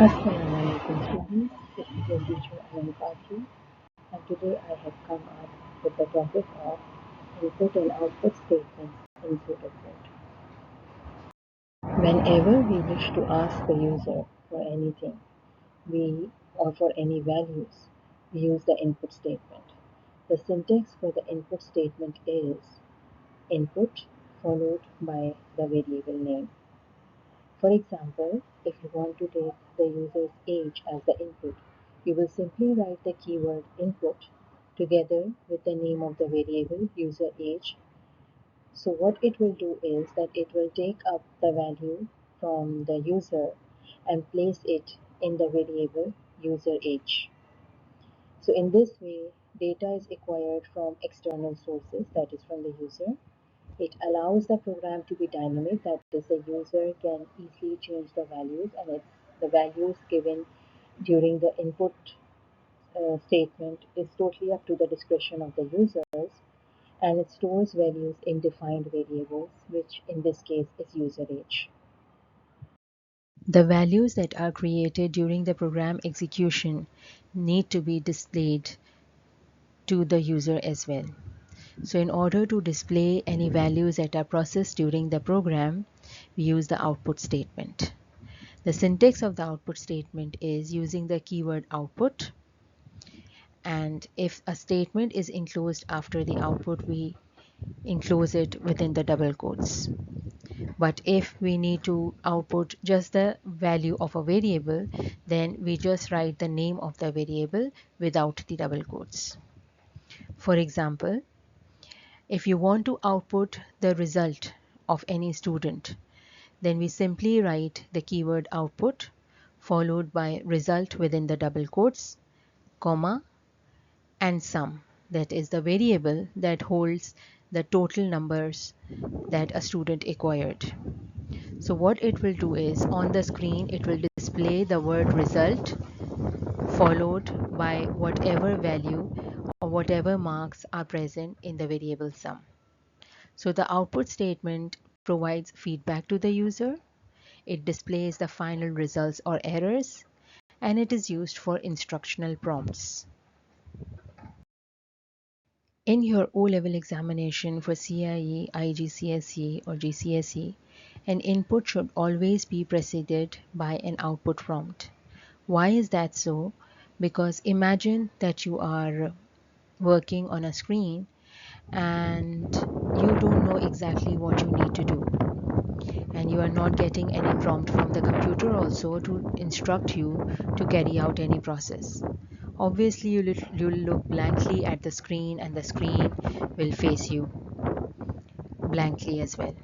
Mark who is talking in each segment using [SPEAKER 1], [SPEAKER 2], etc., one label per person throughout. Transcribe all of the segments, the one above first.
[SPEAKER 1] Assalamualaikum students, this is your teacher Anantati, and today I have come up with the topic of input and output statements in Pseudocode. Whenever we wish to ask the user for anything, or for any values, we use the input statement. The syntax for the input statement is input followed by the variable name. For example, if you want to take the user's age as the input, you will simply write the keyword input together with the name of the variable user age. So what it will do is that it will take up the value from the user and place it in the variable user age. So in this way, data is acquired from external sources, that is from the user. It allows the program to be dynamic, that is, the user can easily change the values, and the values given during the input statement is totally up to the discretion of the users, and it stores values in defined variables, which in this case is user age.
[SPEAKER 2] The values that are created during the program execution need to be displayed to the user as well. So in order to display any values that are processed during the program, we use the output statement. The syntax of the output statement is using the keyword output, and if a statement is enclosed after the output, we enclose it within the double quotes. But if we need to output just the value of a variable, then we just write the name of the variable without the double quotes. For example, if you want to output the result of any student, then we simply write the keyword output followed by result within the double quotes, comma, and sum, that is the variable that holds the total numbers that a student acquired. So what it will do is, on the screen it will display the word result followed by whatever value or whatever marks are present in the variable sum. So the output statement provides feedback to the user, it displays the final results or errors, and it is used for instructional prompts. In your O-level examination for CIE, IGCSE or GCSE, an input should always be preceded by an output prompt. Why is that so? Because imagine that you are working on a screen and you don't know exactly what you need to do, and you are not getting any prompt from the computer also to instruct you to carry out any process. Obviously, you'll look blankly at the screen, and the screen will face you blankly as well.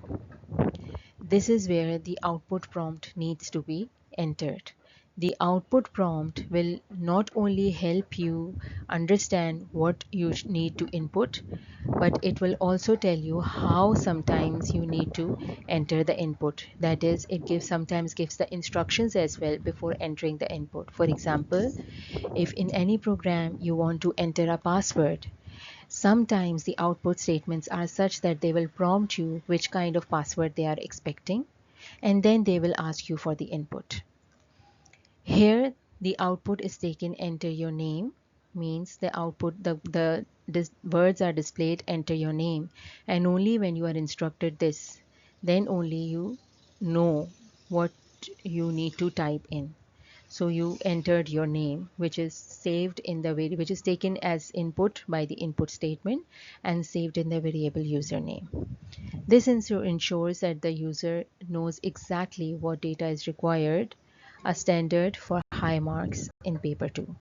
[SPEAKER 2] This is where the output prompt needs to be entered. The output prompt will not only help you understand what you need to input, but it will also tell you how sometimes you need to enter the input. That is, it sometimes gives the instructions as well before entering the input. For example, if in any program you want to enter a password, sometimes the output statements are such that they will prompt you which kind of password they are expecting, and then they will ask you for the input. Here, the output is taken enter your name, means the output, the words are displayed enter your name, and only when you are instructed this, then only you know what you need to type in. So you entered your name, which is saved in the which is taken as input by the input statement and saved in the variable username. This ensures that the user knows exactly what data is required, a standard for high marks in paper 2.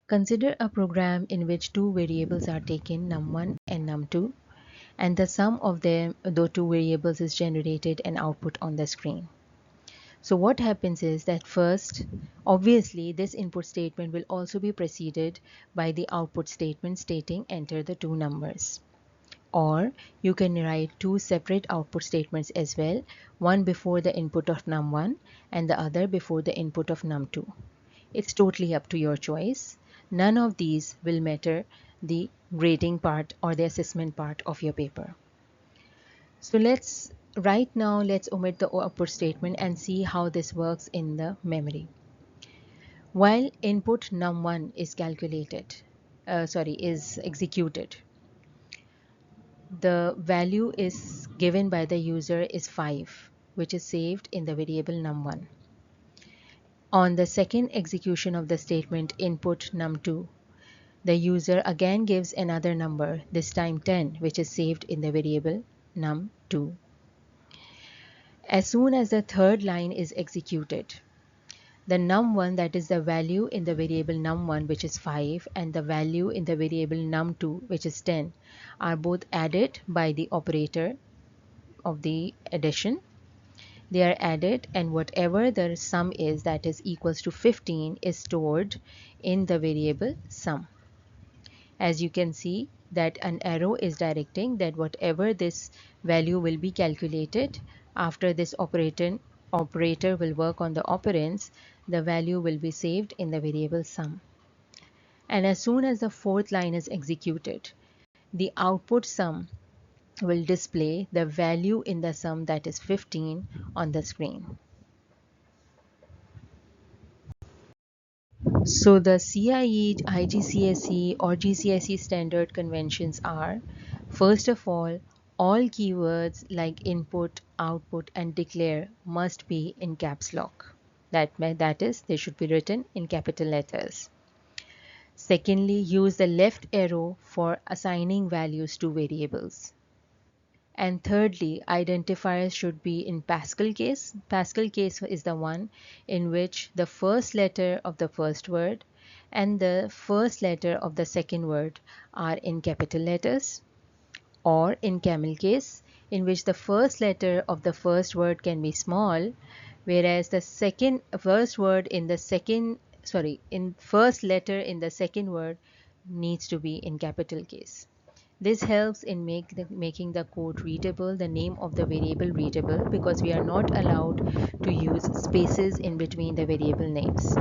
[SPEAKER 2] Consider a program in which two variables are taken, num1 and num2, and the sum of them, the two variables, is generated and output on the screen. So what happens is that first, obviously, this input statement will also be preceded by the output statement stating enter the two numbers. Or you can write two separate output statements as well, one before the input of num1 and the other before the input of num2. It's totally up to your choice. None of these will matter the grading part or the assessment part of your paper. So let's Right now, let's omit the output statement and see how this works in the memory. While input num1 is is executed, the value is given by the user is 5, which is saved in the variable num1. On the second execution of the statement input num2, the user again gives another number, this time 10, which is saved in the variable num2. As soon as the third line is executed, the num1, that is the value in the variable num1, which is 5, and the value in the variable num2, which is 10, are both added by the operator of the addition. They are added, and whatever the sum is, that is equals to 15, is stored in the variable sum. As you can see that an arrow is directing that whatever this value will be calculated after this operator will work on the operands, the value will be saved in the variable sum. And as soon as the fourth line is executed, the output sum will display the value in the sum, that is 15, on the screen. So the CIE, IGCSE or GCSE standard conventions are, first of all keywords like input, output and declare must be in caps lock. That is, they should be written in capital letters. Secondly, use the left arrow for assigning values to variables. And thirdly, identifiers should be in Pascal case. Pascal case is the one in which the first letter of the first word and the first letter of the second word are in capital letters, or in camel case, in which the first letter of the first word can be small, whereas the second first word in the second in first letter in the second word needs to be in capital case. This helps in making the code readable, the name of the variable readable, because we are not allowed to use spaces in between the variable names.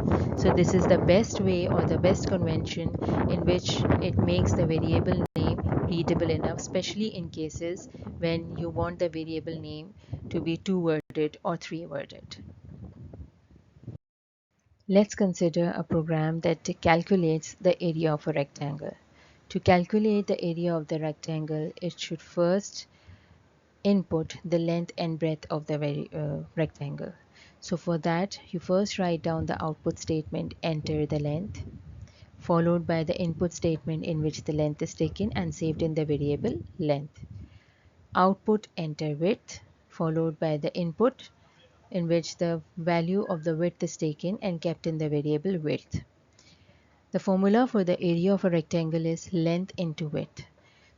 [SPEAKER 2] So this is the best way or the best convention in which it makes the variable name readable enough, especially in cases when you want the variable name to be two-worded or three-worded. Let's consider a program that calculates the area of a rectangle. To calculate the area of the rectangle, it should first input the length and breadth of the rectangle. So for that, you first write down the output statement, enter the length, followed by the input statement in which the length is taken and saved in the variable length. Output, enter width, followed by the input in which the value of the width is taken and kept in the variable width. The formula for the area of a rectangle is length into width.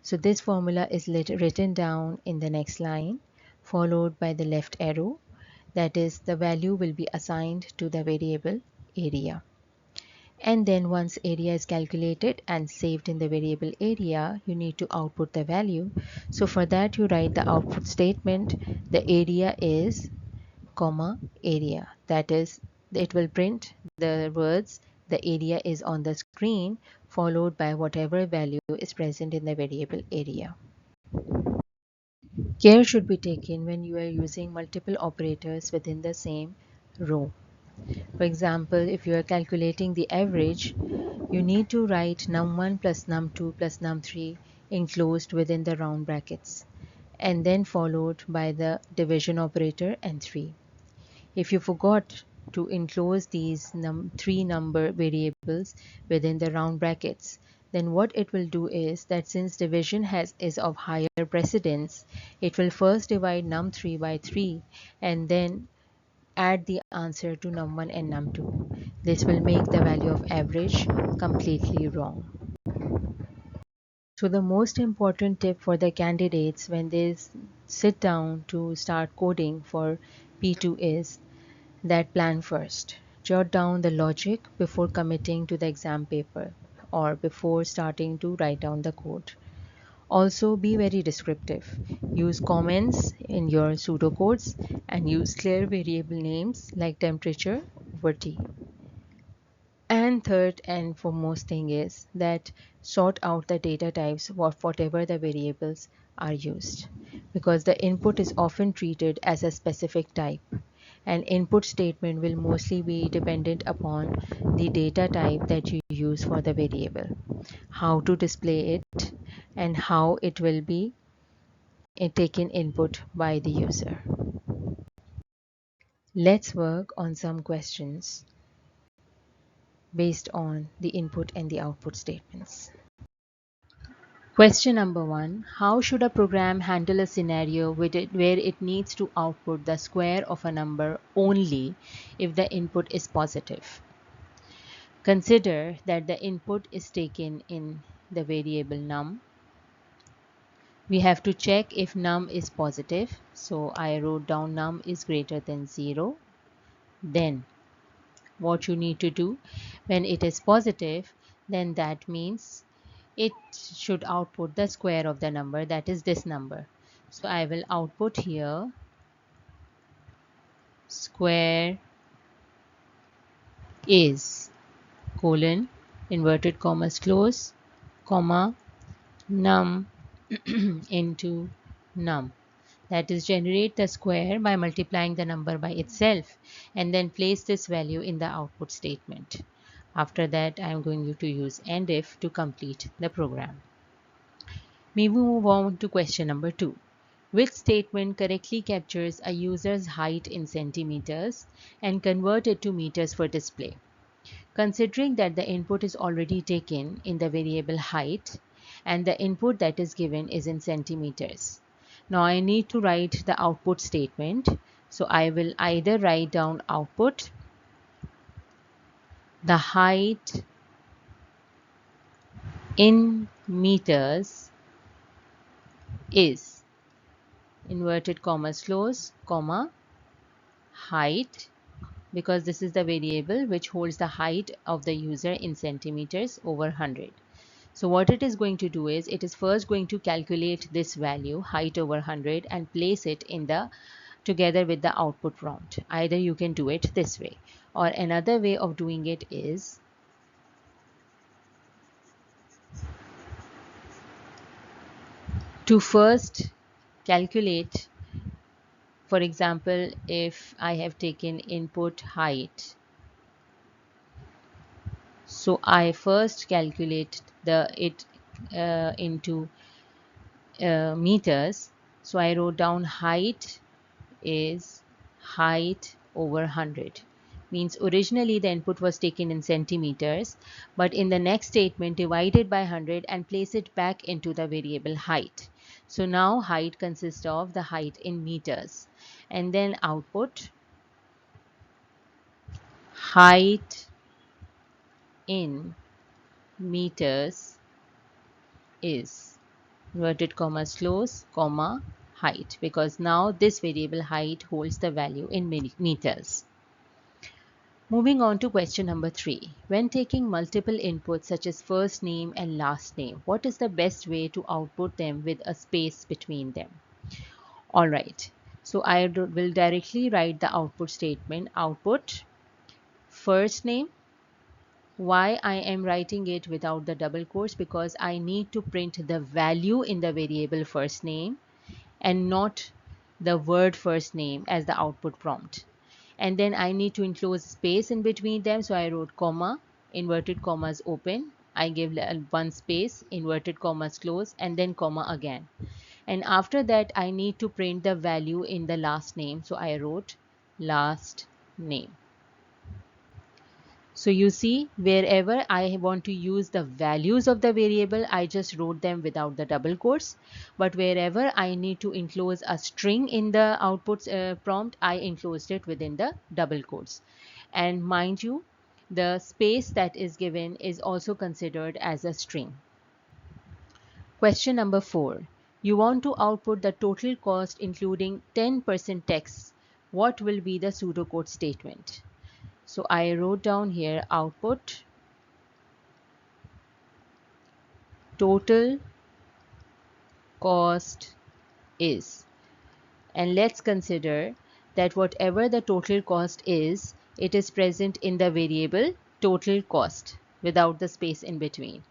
[SPEAKER 2] So this formula is written down in the next line, followed by the left arrow. That is, the value will be assigned to the variable area. And then once area is calculated and saved in the variable area, you need to output the value. So for that, you write the output statement. The area is comma area, that is, it will print the words the area is on the screen, followed by whatever value is present in the variable area. Care should be taken when you are using multiple operators within the same row. For example, if you are calculating the average, you need to write num1 plus num2 plus num3 enclosed within the round brackets, and then followed by the division operator and 3. If you forgot to enclose these three number variables within the round brackets, then what it will do is that since division is of higher precedence, it will first divide num3 by 3 and then add the answer to num1 and num2. This will make the value of average completely wrong. So the most important tip for the candidates when they sit down to start coding for P2 is that plan first. Jot down the logic before committing to the exam paper or before starting to write down the code. Also, be very descriptive. Use comments in your pseudocodes and use clear variable names like temperature over T. And third and foremost thing is that sort out the data types of whatever the variables are used, because the input is often treated as a specific type. An input statement will mostly be dependent upon the data type that you use for the variable, how to display it, and how it will be taken input by the user. Let's work on some questions based on the input and the output statements. Question number 1. How should a program handle a scenario where it needs to output the square of a number only if the input is positive? Consider that the input is taken in the variable num. We have to check if num is positive. So I wrote down num is greater than 0. Then what you need to do when it is positive, then that means it should output the square of the number, that is this number. So I will output here square is colon inverted commas close comma num into num, that is generate the square by multiplying the number by itself and then place this value in the output statement. After that, I am going to use and if to complete the program. We move on to question number 2. Which statement correctly captures a user's height in centimeters and convert it to meters for display? Considering that the input is already taken in the variable height and the input that is given is in centimeters. Now I need to write the output statement. So I will either write down output, the height in meters is inverted commas close comma height, because this is the variable which holds the height of the user in centimeters over 100. So what it is going to do is it is first going to calculate this value height over 100 and place it in the together with the output prompt. Either you can do it this way, or another way of doing it is to first calculate. For example, if I have taken input height, so I first calculate the it into meters. So I wrote down height is height over 100. Means originally the input was taken in centimeters, but in the next statement divided by 100 and place it back into the variable height. So now height consists of the height in meters, and then output height in meters is inverted commas close comma height, because now this variable height holds the value in meters. Moving on to question number 3. When taking multiple inputs such as first name and last name, what is the best way to output them with a space between them? Alright, so I will directly write the output statement. Output first name. Why I am writing it without the double quotes? Because I need to print the value in the variable first name and not the word first name as the output prompt. And then I need to enclose space in between them. So I wrote comma, inverted commas open. I give one space, inverted commas close, and then comma again. And after that, I need to print the value in the last name. So I wrote last name. So you see, wherever I want to use the values of the variable, I just wrote them without the double quotes. But wherever I need to enclose a string in the output prompt, I enclosed it within the double quotes. And mind you, the space that is given is also considered as a string. Question number 4. You want to output the total cost including 10% tax. What will be the pseudocode statement? So I wrote down here output total cost is, and let's consider that whatever the total cost is, it is present in the variable total cost without the space in between.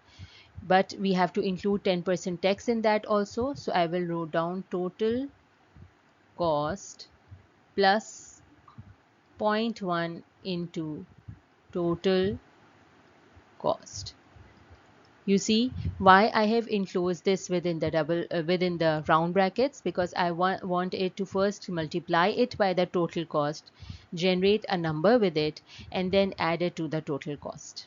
[SPEAKER 2] but we have to include 10% tax in that also. So I will write down total cost plus zero point 0.1 into total cost. You see why I have enclosed this within the within the round brackets, because I want it to first multiply it by the total cost, generate a number with it, and then add it to the total cost.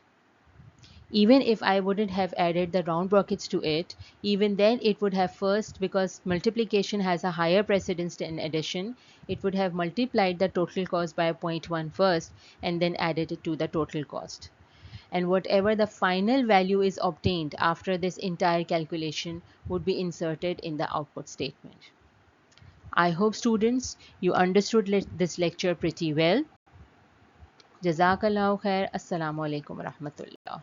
[SPEAKER 2] Even if I wouldn't have added the round brackets to it, even then it would have first, because multiplication has a higher precedence than addition, it would have multiplied the total cost by 0.1 first and then added it to the total cost. And whatever the final value is obtained after this entire calculation would be inserted in the output statement. I hope students you understood this lecture pretty well. Jazakallahu khair. Assalamu alaikum wa rahmatullah.